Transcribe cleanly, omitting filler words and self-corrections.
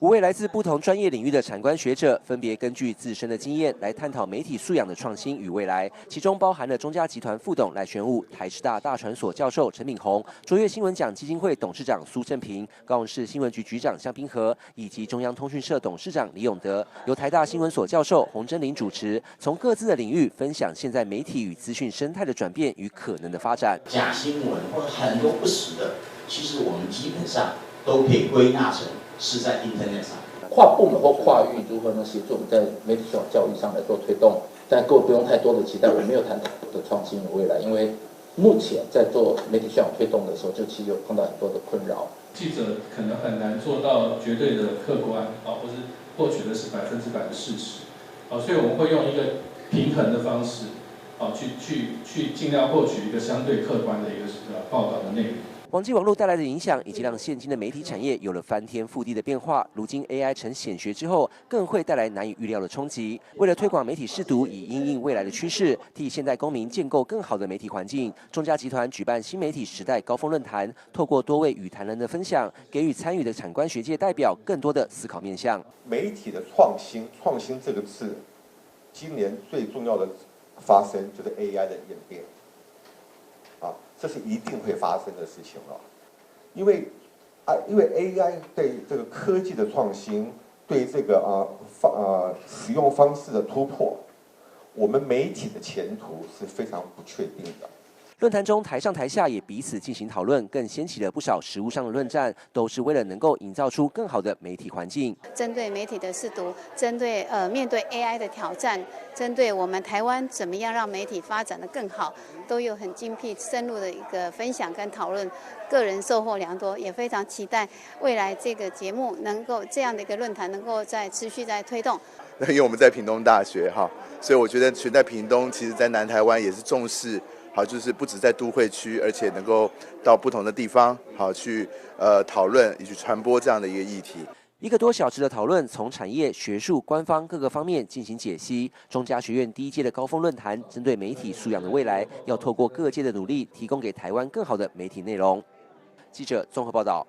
5位来自不同专业领域的产官学者，分别根据自身的经验来探讨媒体素养的创新与未来，其中包含了中嘉集团副董赖玄武、台师大大传所教授陈炳宏、卓越新闻奖基金会董事长苏正平、高雄市新闻局局长向宾和，以及中央通讯社董事长李永德，由台大新闻所教授洪真林主持，从各自的领域分享现在媒体与资讯生态的转变与可能的发展。假新闻或者很多不实的，其实我们基本上都可以归纳成是在 Internet 上。跨部门或跨域如何能协助我们在媒体素养教育上来做推动？但各位不用太多的期待，我没有谈太多的创新与未来，因为目前在做媒体素养推动的时候，就其实有碰到很多的困扰。记者可能很难做到绝对的客观或是获取的是100%的事实所以我们会用一个平衡的方式去尽量获取一个相对客观的一个报道的内容。网际网络带来的影响，已经让现今的媒体产业有了翻天覆地的变化。如今 AI 成显学之后，更会带来难以预料的冲击。为了推广媒体识读，以因应未来的趋势，替现代公民建构更好的媒体环境，中嘉集团举办新媒体时代高峰论坛，透过多位与谈人的分享，给予参与的产官学界代表更多的思考面向。媒体的创新，创新这个字，今年最重要的发生就是 AI 的演变。这是一定会发生的事情了，因为 AI 对这个科技的创新，对这个使用方式的突破，我们媒体的前途是非常不确定的。论坛中，台上台下也彼此进行讨论，更掀起了不少实务上的论战，都是为了能够营造出更好的媒体环境。针对媒体的识读，针对面对 AI 的挑战，针对我们台湾怎么样让媒体发展得更好，都有很精辟深入的一个分享跟讨论，个人收获良多，也非常期待未来这个节目能够这样的一个论坛能够持续在推动。因为我们在屏东大学所以我觉得全在屏东，其实在南台湾也是重视。就是不止在都会区，而且能够到不同的地方，去讨论以及传播这样的一个议题。1个多小时的讨论，从产业、学术、官方各个方面进行解析。中嘉学院第1届的高峰论坛，针对媒体素养的未来，要透过各界的努力，提供给台湾更好的媒体内容。记者综合报道。